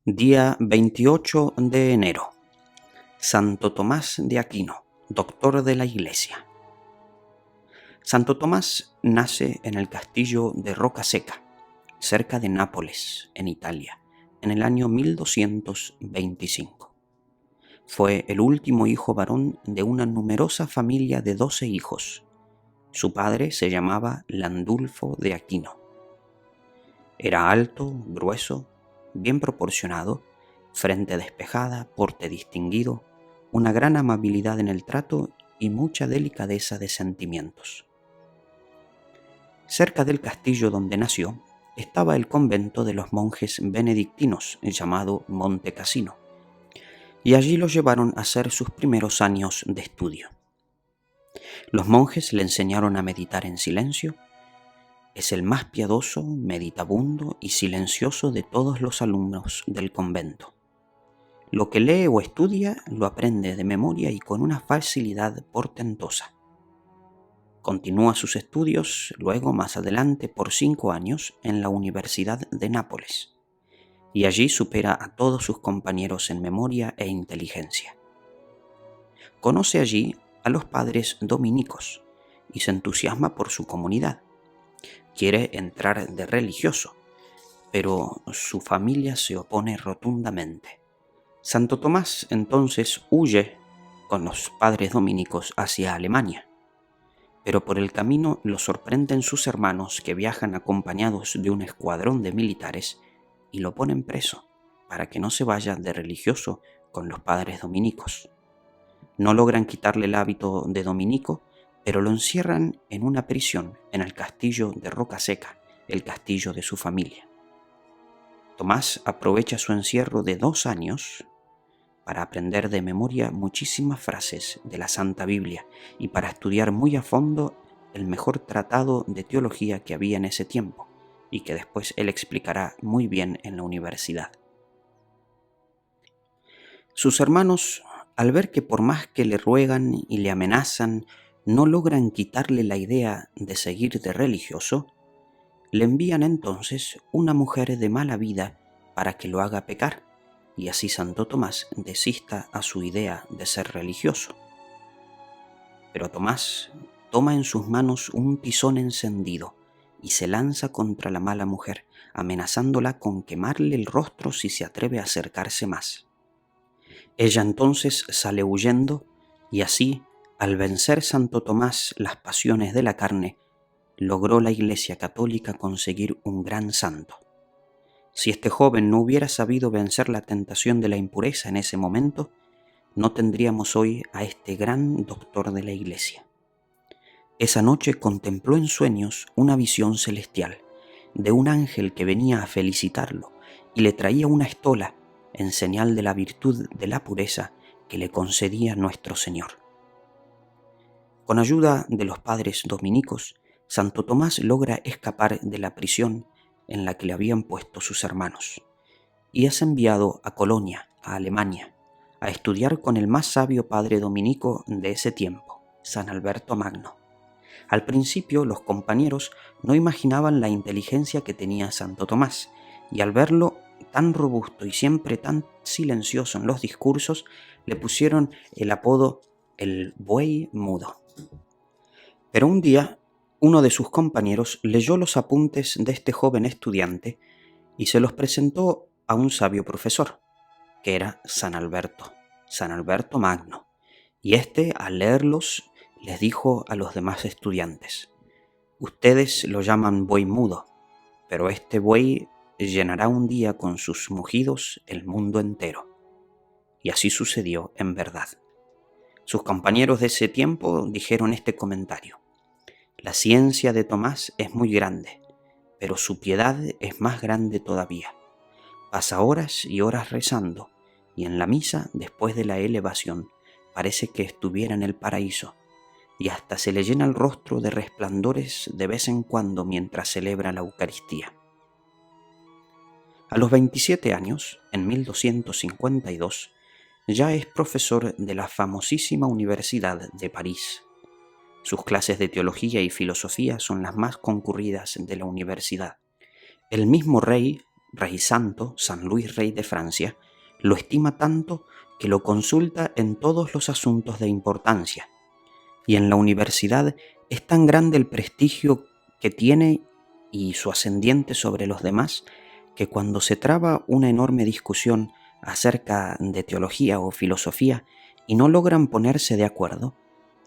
Día 28 de enero. Santo Tomás de Aquino, doctor de la Iglesia. Santo Tomás nace en el castillo de Rocaseca, cerca de Nápoles, en Italia, en el año 1225. Fue el último hijo varón de una numerosa familia de 12 hijos. Su padre se llamaba Landulfo de Aquino. Era alto, grueso, bien proporcionado, frente despejada, porte distinguido, una gran amabilidad en el trato y mucha delicadeza de sentimientos. Cerca del castillo donde nació estaba el convento de los monjes benedictinos llamado Monte Cassino, y allí lo llevaron a hacer sus primeros años de estudio. Los monjes le enseñaron a meditar en silencio. Es el más piadoso, meditabundo y silencioso de todos los alumnos del convento. Lo que lee o estudia lo aprende de memoria y con una facilidad portentosa. Continúa sus estudios luego más adelante por 5 años en la Universidad de Nápoles, y allí supera a todos sus compañeros en memoria e inteligencia. Conoce allí a los padres dominicos y se entusiasma por su comunidad. Quiere entrar de religioso, pero su familia se opone rotundamente. Santo Tomás entonces huye con los padres dominicos hacia Alemania, pero por el camino lo sorprenden sus hermanos que viajan acompañados de un escuadrón de militares y lo ponen preso para que no se vaya de religioso con los padres dominicos. No logran quitarle el hábito de dominico, pero lo encierran en una prisión en el castillo de Rocaseca, el castillo de su familia. Tomás aprovecha su encierro de 2 años para aprender de memoria muchísimas frases de la Santa Biblia y para estudiar muy a fondo el mejor tratado de teología que había en ese tiempo y que después él explicará muy bien en la universidad. Sus hermanos, al ver que por más que le ruegan y le amenazan, no logran quitarle la idea de seguir de religioso, le envían entonces una mujer de mala vida para que lo haga pecar, y así Santo Tomás desista a su idea de ser religioso. Pero Tomás toma en sus manos un tizón encendido y se lanza contra la mala mujer, amenazándola con quemarle el rostro si se atreve a acercarse más. Ella entonces sale huyendo y así, al vencer Santo Tomás las pasiones de la carne, logró la Iglesia Católica conseguir un gran santo. Si este joven no hubiera sabido vencer la tentación de la impureza en ese momento, no tendríamos hoy a este gran doctor de la Iglesia. Esa noche contempló en sueños una visión celestial de un ángel que venía a felicitarlo y le traía una estola en señal de la virtud de la pureza que le concedía nuestro Señor. Con ayuda de los padres dominicos, Santo Tomás logra escapar de la prisión en la que le habían puesto sus hermanos y es enviado a Colonia, a Alemania, a estudiar con el más sabio padre dominico de ese tiempo, San Alberto Magno. Al principio los compañeros no imaginaban la inteligencia que tenía Santo Tomás y al verlo tan robusto y siempre tan silencioso en los discursos, le pusieron el apodo el buey mudo. Pero un día, uno de sus compañeros leyó los apuntes de este joven estudiante y se los presentó a un sabio profesor, que era San Alberto Magno, y este, al leerlos, les dijo a los demás estudiantes: ustedes lo llaman buey mudo, pero este buey llenará un día con sus mugidos el mundo entero. Y así sucedió en verdad. Sus compañeros de ese tiempo dijeron este comentario: la ciencia de Tomás es muy grande, pero su piedad es más grande todavía. Pasa horas y horas rezando, y en la misa, después de la elevación, parece que estuviera en el paraíso, y hasta se le llena el rostro de resplandores de vez en cuando mientras celebra la Eucaristía. A los 27 años, en 1252, ya es profesor de la famosísima Universidad de París. Sus clases de teología y filosofía son las más concurridas de la universidad. El mismo rey rey santo, San Luis Rey de Francia, lo estima tanto que lo consulta en todos los asuntos de importancia. Y en la universidad es tan grande el prestigio que tiene y su ascendiente sobre los demás, que cuando se traba una enorme discusión acerca de teología o filosofía y no logran ponerse de acuerdo,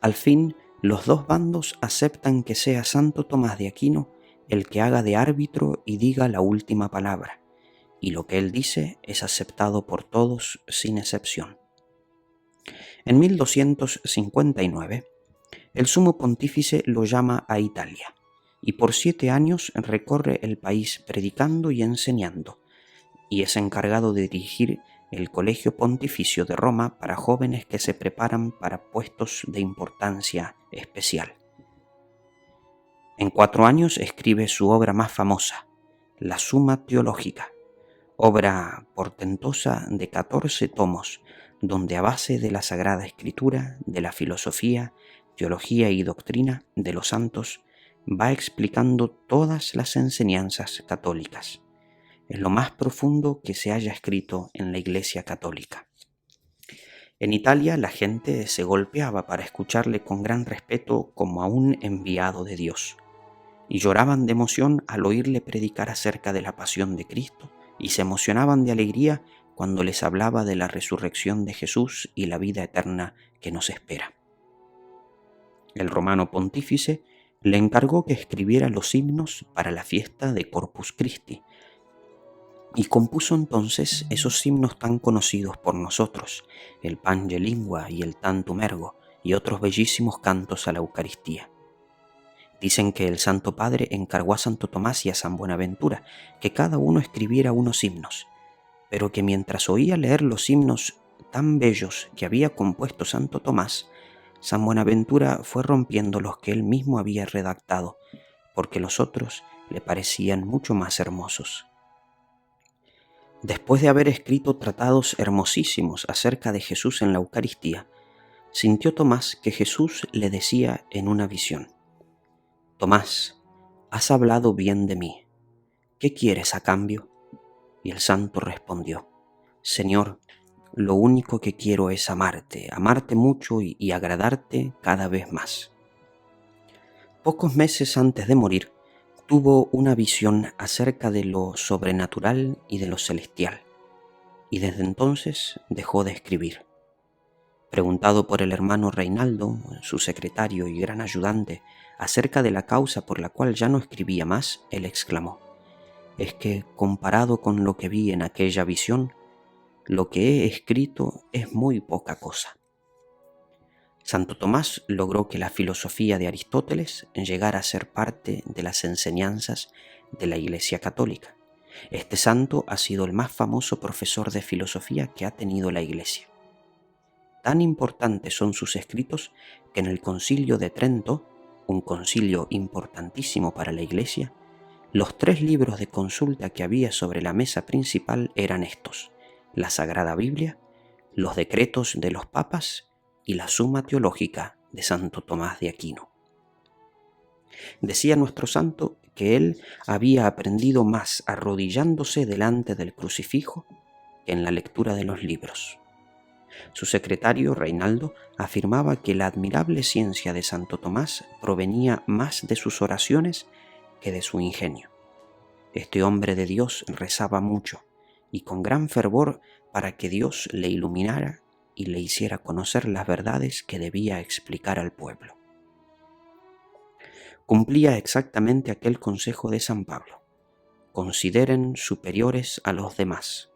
al fin los dos bandos aceptan que sea Santo Tomás de Aquino el que haga de árbitro y diga la última palabra, y lo que él dice es aceptado por todos sin excepción. En 1259, el sumo pontífice lo llama a Italia, y por 7 años recorre el país predicando y enseñando, y es encargado de dirigir el Colegio Pontificio de Roma para jóvenes que se preparan para puestos de importancia especial. En 4 años escribe su obra más famosa, la Summa Theologica, obra portentosa de 14 tomos, donde a base de la Sagrada Escritura, de la filosofía, teología y doctrina de los santos, va explicando todas las enseñanzas católicas. Es lo más profundo que se haya escrito en la Iglesia católica. En Italia la gente se golpeaba para escucharle con gran respeto como a un enviado de Dios, y lloraban de emoción al oírle predicar acerca de la pasión de Cristo, y se emocionaban de alegría cuando les hablaba de la resurrección de Jesús y la vida eterna que nos espera. El romano pontífice le encargó que escribiera los himnos para la fiesta de Corpus Christi, y compuso entonces esos himnos tan conocidos por nosotros, el Pange Lingua y el Tantum Ergo, y otros bellísimos cantos a la Eucaristía. Dicen que el Santo Padre encargó a Santo Tomás y a San Buenaventura que cada uno escribiera unos himnos, pero que mientras oía leer los himnos tan bellos que había compuesto Santo Tomás, San Buenaventura fue rompiendo los que él mismo había redactado, porque los otros le parecían mucho más hermosos. Después de haber escrito tratados hermosísimos acerca de Jesús en la Eucaristía, sintió Tomás que Jesús le decía en una visión: «Tomás, has hablado bien de mí. ¿Qué quieres a cambio?» Y el santo respondió: «Señor, lo único que quiero es amarte mucho y agradarte cada vez más». Pocos meses antes de morir, tuvo una visión acerca de lo sobrenatural y de lo celestial, y desde entonces dejó de escribir. Preguntado por el hermano Reinaldo, su secretario y gran ayudante, acerca de la causa por la cual ya no escribía más, él exclamó: «Es que, comparado con lo que vi en aquella visión, lo que he escrito es muy poca cosa». Santo Tomás logró que la filosofía de Aristóteles llegara a ser parte de las enseñanzas de la Iglesia Católica. Este santo ha sido el más famoso profesor de filosofía que ha tenido la Iglesia. Tan importantes son sus escritos que en el Concilio de Trento, un concilio importantísimo para la Iglesia, los 3 libros de consulta que había sobre la mesa principal eran estos: la Sagrada Biblia, los decretos de los papas y la Summa Theologica de Santo Tomás de Aquino. Decía nuestro santo que él había aprendido más arrodillándose delante del crucifijo que en la lectura de los libros. Su secretario, Reinaldo, afirmaba que la admirable ciencia de Santo Tomás provenía más de sus oraciones que de su ingenio. Este hombre de Dios rezaba mucho y con gran fervor para que Dios le iluminara y le hiciera conocer las verdades que debía explicar al pueblo. Cumplía exactamente aquel consejo de San Pablo: consideren superiores a los demás.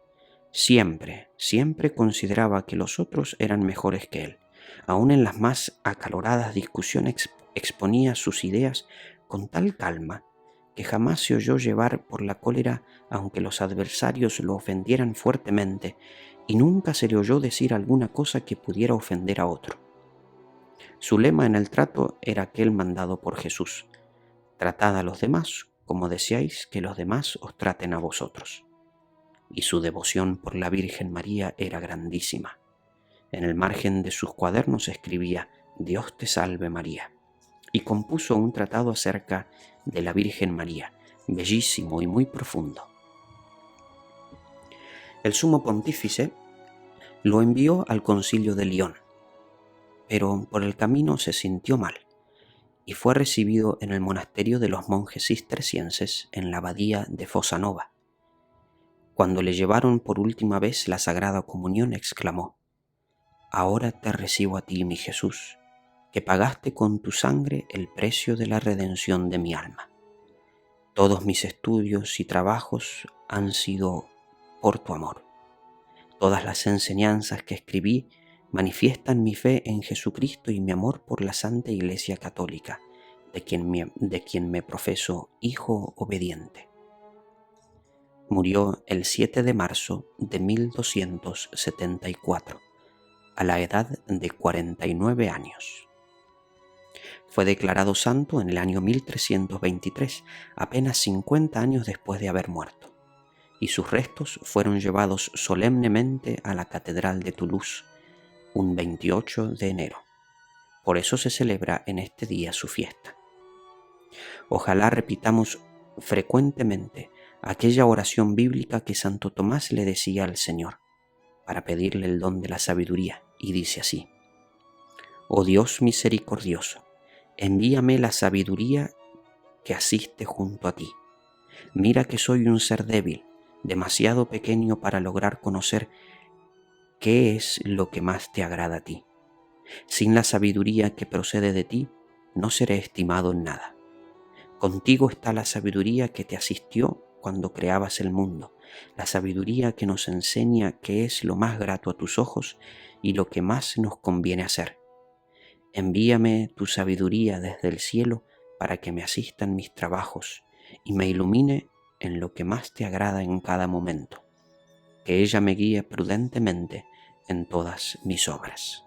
Siempre consideraba que los otros eran mejores que él. Aún en las más acaloradas discusiones exponía sus ideas con tal calma que jamás se oyó llevar por la cólera aunque los adversarios lo ofendieran fuertemente, y nunca se le oyó decir alguna cosa que pudiera ofender a otro. Su lema en el trato era aquel mandado por Jesús: tratad a los demás como deseáis que los demás os traten a vosotros. Y su devoción por la Virgen María era grandísima. En el margen de sus cuadernos escribía: «Dios te salve María», y compuso un tratado acerca de la Virgen María, bellísimo y muy profundo. El sumo pontífice lo envió al concilio de Lyon, pero por el camino se sintió mal y fue recibido en el monasterio de los monjes cistercienses en la abadía de Fossanova. Cuando le llevaron por última vez la Sagrada Comunión, exclamó: «Ahora te recibo a ti, mi Jesús, que pagaste con tu sangre el precio de la redención de mi alma. Todos mis estudios y trabajos han sido por tu amor. Todas las enseñanzas que escribí manifiestan mi fe en Jesucristo y mi amor por la Santa Iglesia Católica, de quien me profeso hijo obediente». Murió el 7 de marzo de 1274, a la edad de 49 años. Fue declarado santo en el año 1323, apenas 50 años después de haber muerto, y sus restos fueron llevados solemnemente a la Catedral de Toulouse un 28 de enero. Por eso se celebra en este día su fiesta. Ojalá repitamos frecuentemente aquella oración bíblica que Santo Tomás le decía al Señor para pedirle el don de la sabiduría, y dice así: «Oh Dios misericordioso, envíame la sabiduría que asiste junto a ti. Mira que soy un ser débil, demasiado pequeño para lograr conocer qué es lo que más te agrada a ti. Sin la sabiduría que procede de ti, no seré estimado en nada. Contigo está la sabiduría que te asistió cuando creabas el mundo, la sabiduría que nos enseña qué es lo más grato a tus ojos y lo que más nos conviene hacer. Envíame tu sabiduría desde el cielo para que me asista en mis trabajos y me ilumine en lo que más te agrada en cada momento. Que ella me guíe prudentemente en todas mis obras».